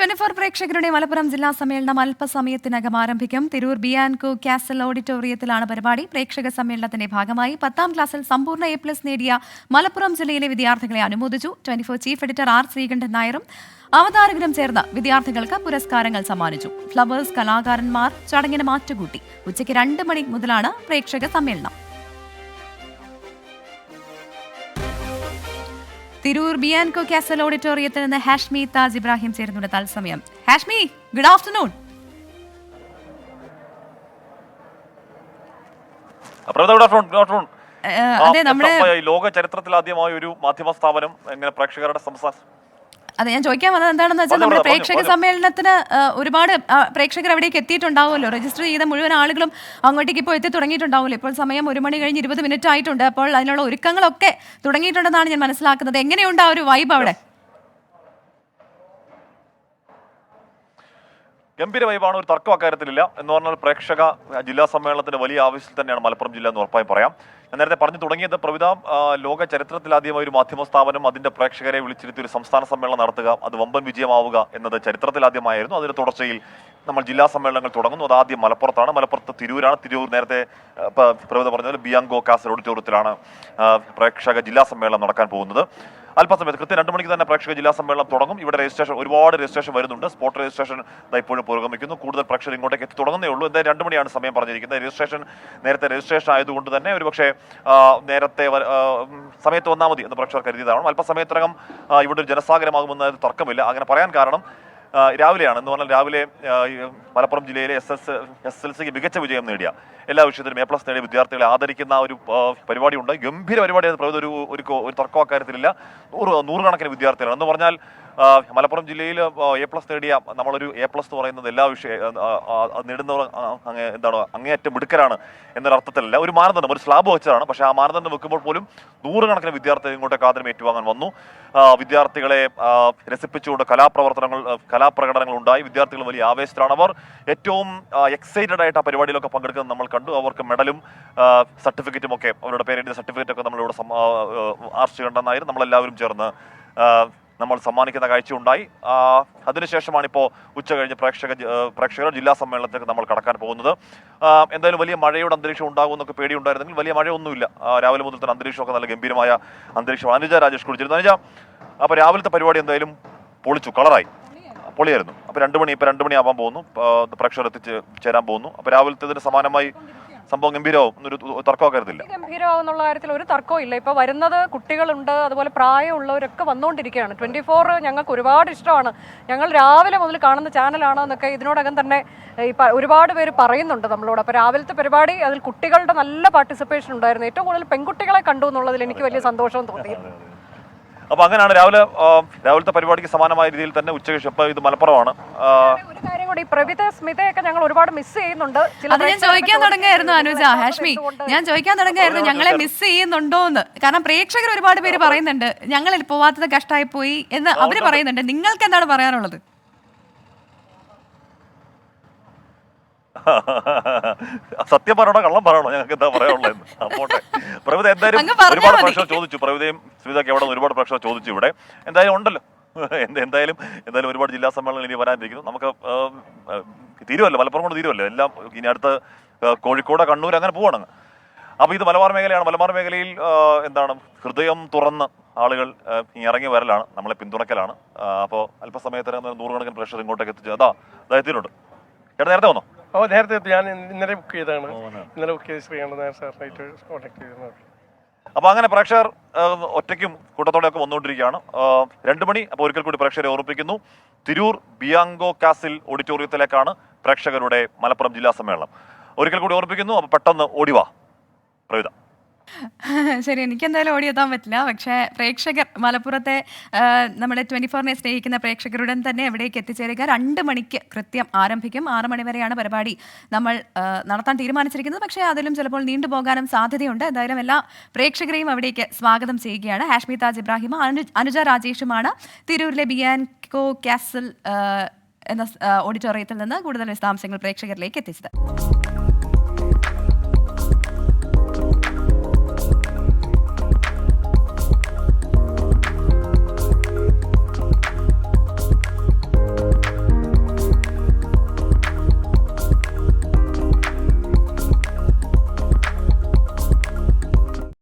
24 പ്രേക്ഷകരുടെ മലപ്പുറം ജില്ലാ സമ്മേളനം അല്പസമയത്തിനകം ആരംഭിക്കും. തിരൂർ ബിയാൻകോ കാസൽ ഓഡിറ്റോറിയത്തിലാണ് പരിപാടി. പ്രേക്ഷക സമ്മേളനത്തിന്റെ ഭാഗമായി 10ാം ക്ലാസ്സിൽ സമ്പൂർണ്ണ A+ നേടിയ മലപ്പുറം ജില്ലയിലെ വിദ്യാർത്ഥികളെ അനുമോദിച്ചു. 24 ചീഫ് എഡിറ്റർ ആർ ശ്രീകണ്ഠൻ നായരും അവതാരകരും ചേർന്ന് വിദ്യാർത്ഥികൾക്ക് പുരസ്കാരങ്ങൾ സമ്മാനിച്ചു. ഫ്ലവേഴ്സ് കലാകാരന്മാർ ചടങ്ങിന് മാറ്റുകൂട്ടി. ഉച്ചയ്ക്ക് 2 മണി മുതലാണ് പ്രേക്ഷക സമ്മേളനം. തിരൂർ ബിയാൻകോ കാസൽ ഓഡിറ്റോറിയത്തിൽ നിന്ന് ഹാഷ്മി താജ് ഇബ്രാഹിം ചേരുന്നുണ്ട് തത്സമയം. Hashmi, good afternoon. അതെ, നമ്മുടെ ലോക ചരിത്രത്തിൽ ആദ്യമായി ഒരു മാധ്യമ സ്ഥാപനം എങ്ങനെ പ്രേക്ഷകരുടെ അതെ, ഞാൻ ചോദിക്കാൻ വന്നത് എന്താണെന്ന് വെച്ചാൽ നമ്മുടെ പ്രേക്ഷക സമ്മേളനത്തിന് ഒരുപാട് പ്രേക്ഷകർ അവിടേക്ക് എത്തിയിട്ടുണ്ടാവുമല്ലോ. രജിസ്റ്റർ ചെയ്ത മുഴുവൻ ആളുകളും അങ്ങോട്ടേക്ക് ഇപ്പോൾ എത്തി തുടങ്ങിയിട്ടുണ്ടാവുമല്ലോ. ഇപ്പോൾ സമയം 1 മണി കഴിഞ്ഞ് 20 മിനിറ്റ് ആയിട്ടുണ്ട്. അപ്പോൾ അതിനുള്ള ഒരുക്കങ്ങളൊക്കെ തുടങ്ങിയിട്ടുണ്ടെന്നാണ് ഞാൻ മനസ്സിലാക്കുന്നത്. എങ്ങനെയുണ്ട് ആ ഒരു വൈബ് അവിടെ? ഗംഭീര വൈബാണ്, ഒരു തർക്കം അക്കാര്യത്തിലില്ല. എന്ന് പറഞ്ഞാൽ പ്രേക്ഷക ജില്ലാ സമ്മേളനത്തിന്റെ വലിയ ആവശ്യത്തിൽ തന്നെയാണ് മലപ്പുറം ജില്ല എന്ന് ഉറപ്പായി പറയാം. ഞാൻ നേരത്തെ പറഞ്ഞു തുടങ്ങിയത് പ്രവിധ ലോക ചരിത്രത്തിൽ ആദ്യമായി ഒരു മാധ്യമ സ്ഥാപനം അതിന്റെ പ്രേക്ഷകരെ വിളിച്ചിരുത്തി ഒരു സംസ്ഥാന സമ്മേളനം നടത്തുക, അത് വമ്പൻ വിജയമാവുക എന്നത് ചരിത്രത്തിൽ ആദ്യമായിരുന്നു. അതിന്റെ തുടർച്ചയിൽ നമ്മൾ ജില്ലാ സമ്മേളനങ്ങൾ തുടങ്ങുന്നു. അത് ആദ്യം മലപ്പുറത്താണ്. മലപ്പുറത്ത് തിരൂരാണ്. തിരൂർ നേരത്തെ പ്രവിധ പറഞ്ഞ ബിയാൻകോ കാസൽ ഓഡിറ്റോറിയത്തിലാണ് പ്രേക്ഷക ജില്ലാ സമ്മേളനം നടക്കാൻ പോകുന്നത്. അല്പസമയത്ത് കൃത്യം 2 മണിക്ക് തന്നെ പ്രേക്ഷക ജില്ലാ സമ്മേളനം തുടങ്ങും. ഇവിടെ രജിസ്ട്രേഷൻ, ഒരുപാട് രജിസ്ട്രേഷൻ വരുന്നുണ്ട്. സ്പോട്ട് രജിസ്ട്രേഷൻ ഇപ്പോഴും പുരോഗമിക്കുന്നു. കൂടുതൽ പ്രേക്ഷകർ ഇങ്ങോട്ടേക്ക് എത്തി തുടങ്ങുന്നേ ഉള്ളൂ. എന്തായാലും 2 മണിയാണ് സമയം പറഞ്ഞിരിക്കുന്നത്. നേരത്തെ രജിസ്ട്രേഷൻ ആയതുകൊണ്ട് തന്നെ ഒരുപക്ഷെ നേരത്തെ സമയത്ത് വന്നാൽ മതി എന്ന് പ്രേക്ഷകർ കരുതിയതാണ്. അല്പസമയത്തിനകം ഇവിടെ ഒരു ജനസാഗരമാകുമെന്ന തർക്കമില്ല. അങ്ങനെ പറയാൻ കാരണം രാവിലെയാണ്. എന്ന് പറഞ്ഞാൽ രാവിലെ മലപ്പുറം ജില്ലയിലെ SSLCക്ക് മികച്ച വിജയം നേടിയ, എല്ലാ വിഷയത്തിലും A+ നേടിയ വിദ്യാർത്ഥികളെ ആദരിക്കുന്ന ഒരു പരിപാടി ഉണ്ട്. ഗംഭീര പരിപാടിയാണ്. ഒരു തർക്കം അക്കാര്യത്തിലില്ല. നൂറുകണക്കിന് വിദ്യാർത്ഥികളാണ്. എന്ന് പറഞ്ഞാൽ മലപ്പുറം ജില്ലയിൽ A+ നേടിയ നമ്മളൊരു A+ എന്ന് പറയുന്നത് എല്ലാ നേടുന്നവർ എന്താണ് അങ്ങേയറ്റം മിടുക്കരാണ് എന്നൊരർത്ഥത്തിലല്ല. ഒരു മാനദണ്ഡം, ഒരു സ്ലാബ് വെച്ചതാണ്. പക്ഷേ ആ മാനദണ്ഡം വെക്കുമ്പോൾ പോലും നൂറുകണക്കിന് വിദ്യാർത്ഥികൾ ഇങ്ങോട്ടേക്ക് ആദരം ഏറ്റുവാങ്ങാൻ വന്നു. വിദ്യാർത്ഥികളെ രസിപ്പിച്ചുകൊണ്ട് കലാപ്രകടനങ്ങൾ ഉണ്ടായി. വിദ്യാർത്ഥികൾ വലിയ ആവേശത്തിലാണ്. അവർ ഏറ്റവും എക്സൈറ്റഡ് ആയിട്ട് ആ പരിപാടിയിലൊക്കെ പങ്കെടുക്കുന്നത് നമ്മൾ കണ്ടു. അവർക്ക് മെഡലും സർട്ടിഫിക്കറ്റും ഒക്കെ, അവരുടെ പേരിന്റെ സർട്ടിഫിക്കറ്റ് ഒക്കെ നമ്മളിവിടെ ആർ ശ്രീകണ്ഠൻ നായർ നമ്മളെല്ലാവരും ചേർന്ന് നമ്മൾ സമ്മാനിക്കുന്ന കാഴ്ച ഉണ്ടായി. അതിനുശേഷമാണ് ഇപ്പോൾ ഉച്ച കഴിഞ്ഞ് പ്രേക്ഷകർ ജില്ലാ സമ്മേളനത്തിലേക്ക് നമ്മൾ കടക്കാൻ പോകുന്നത്. എന്തായാലും വലിയ മഴയുടെ അന്തരീക്ഷം ഉണ്ടാകുമെന്നൊക്കെ പേടിയുണ്ടായിരുന്നെങ്കിൽ വലിയ മഴയൊന്നുമില്ല. രാവിലെ മുതൽ തന്നെ അന്തരീക്ഷമൊക്കെ നല്ല ഗംഭീരമായ അന്തരീക്ഷമാണ്. അനുജ രാജേഷ് കുളിച്ചിരുന്നു. അനുജ, അപ്പോൾ രാവിലത്തെ പരിപാടി എന്തായാലും പൊളിച്ചു, പൊളിയായിരുന്നു. അപ്പോൾ 2 മണി ആവാൻ പോകുന്നു. പ്രേക്ഷകർ ചേരാൻ പോകുന്നു. അപ്പോൾ രാവിലത്തെ ഇതിന് സമാനമായി സംഭവം ഗംഭീരമാവും, ഒരു തർക്കമൊക്കെ കരുതില്ല. ഗംഭീരമാവും എന്നുള്ള കാര്യത്തിൽ ഒരു തർക്കവും ഇല്ല. ഇപ്പൊ വരുന്നത് കുട്ടികളുണ്ട്, അതുപോലെ പ്രായമുള്ളവരൊക്കെ വന്നുകൊണ്ടിരിക്കുകയാണ്. 24 ഞങ്ങൾക്ക് ഒരുപാട് ഇഷ്ടമാണ്. ഞങ്ങൾ രാവിലെ മുതൽ കാണുന്ന ചാനലാണ് എന്നൊക്കെ ഇതിനോടകം തന്നെ ഒരുപാട് പേര് പറയുന്നുണ്ട് നമ്മളോട്. അപ്പൊ രാവിലത്തെ പരിപാടി, അതിൽ കുട്ടികളുടെ നല്ല പാർട്ടിസിപ്പേഷൻ ഉണ്ടായിരുന്നു. ഏറ്റവും കൂടുതൽ പെൺകുട്ടികളെ കണ്ടു എന്നുള്ളതിൽ എനിക്ക് വലിയ സന്തോഷവും തോന്നിയിരുന്നു. അപ്പൊ അങ്ങനെയാണ് രാവിലത്തെ പരിപാടിക്ക് സമാനമായ രീതിയിൽ തന്നെ ഉച്ചയ്ക്ക്. ഇപ്പൊ ഇത് മലപ്പുറമാണ്. ഒരു കാര്യം കൂടി, പ്രവിത സ്മിതയൊക്കെ ഞങ്ങൾ ഒരുപാട് മിസ് ചെയ്യുന്നുണ്ട്. അത് ഞാൻ ചോദിക്കാൻ തുടങ്ങായിരുന്നു അനുജ. ഹാഷ്മി, ഞാൻ ചോദിക്കാൻ തുടങ്ങായിരുന്നു ഞങ്ങളെ മിസ് ചെയ്യുന്നുണ്ടോ എന്ന്. കാരണം പ്രേക്ഷകർ ഒരുപാട് പേര് പറയുന്നുണ്ട് ഞങ്ങളിൽ പോവാത്തത് കഷ്ടമായി പോയി എന്ന് അവര് പറയുന്നുണ്ട്. നിങ്ങൾക്ക് എന്താണ് പറയാനുള്ളത്? സത്യം പറയണോ കള്ളം പറയണോ, ഞങ്ങൾക്ക് എന്താ പറയാനുള്ളത്? പോട്ടെ. പ്രവിത എന്തായാലും ഒരുപാട് പ്രശ്നം ചോദിച്ചു. പ്രവിതയും സ്മിതയൊക്കെ എവിടെ ഒരുപാട് പ്രശ്നം ചോദിച്ചു. ഇവിടെ എന്തായാലും ഉണ്ടല്ലോ. എന്തായാലും ഒരുപാട് ജില്ലാ സമ്മേളനം ഇനി വരാനിരിക്കുന്നു. നമുക്ക് തീരുമല്ലോ, മലപ്പുറം കൊണ്ട് തീരുമല്ലോ എല്ലാം. ഇനി അടുത്ത് കോഴിക്കോട്, കണ്ണൂർ, അങ്ങനെ പോവാണ്. അപ്പോൾ ഇത് മലബാർ മേഖലയാണ്. മലബാർ മേഖലയിൽ ഹൃദയം തുറന്ന് ആളുകൾ ഇറങ്ങി വരലാണ്, നമ്മളെ പിന്തുണക്കലാണ്. അപ്പോൾ അല്പസമയത്തിന് 100 കണക്കിന് പ്രേക്ഷകർ ഇങ്ങോട്ടേക്ക് എത്തിച്ചു. എത്തിയിട്ടുണ്ട്. ചേട്ടാ നേരത്തെ വന്നോ? നേരത്തെ ഞാൻ ഇന്നലെ ബുക്ക് ചെയ്തതാണ്. ഇന്നലെ ബുക്ക് ചെയ്ത് ശ്രീകണ്ഠൻ നായർ സാറിനായിട്ട് കോൺടാക്ട് ചെയ്തിരുന്നത്. അപ്പോൾ അങ്ങനെ പ്രേക്ഷകർ ഒറ്റയ്ക്കും കൂട്ടത്തോടെയൊക്കെ വന്നുകൊണ്ടിരിക്കുകയാണ്. 2 മണി. അപ്പോൾ ഒരിക്കൽ കൂടി പ്രേക്ഷകരെ ഓർമ്മിപ്പിക്കുന്നു, തിരൂർ ബിയാൻകോ കാസിൽ ഓഡിറ്റോറിയത്തിലേക്കാണ് പ്രേക്ഷകരുടെ മലപ്പുറം ജില്ലാ സമ്മേളനം. ഒരിക്കൽ കൂടി ഓർമ്മിപ്പിക്കുന്നു. അപ്പോൾ പെട്ടെന്ന് ഓടിവാ പ്രവിത. ശരി, എനിക്കെന്തായാലും ഓടിയെത്താൻ പറ്റില്ല. പക്ഷേ പ്രേക്ഷകർ, മലപ്പുറത്തെ നമ്മുടെ 24നെ സ്നേഹിക്കുന്ന പ്രേക്ഷകരുടൻ തന്നെ എവിടേക്ക് എത്തിച്ചേരുക. 2 മണിക്ക് കൃത്യം ആരംഭിക്കും. 6 മണി വരെയാണ് പരിപാടി നമ്മൾ നടത്താൻ തീരുമാനിച്ചിരിക്കുന്നത്. പക്ഷേ അതിലും ചിലപ്പോൾ നീണ്ടുപോകാനും സാധ്യതയുണ്ട്. എന്തായാലും എല്ലാ പ്രേക്ഷകരെയും അവിടേക്ക് സ്വാഗതം ചെയ്യുകയാണ്. ഹാഷ്മി താജ് ഇബ്രാഹിം, അനുജ രാജേഷുമാണ് തിരൂരിലെ ബിയാൻകോ കാസൽ എന്ന ഓഡിറ്റോറിയത്തിൽ നിന്ന് കൂടുതൽ വിശദാംശങ്ങൾ പ്രേക്ഷകരിലേക്ക് എത്തിച്ചത്.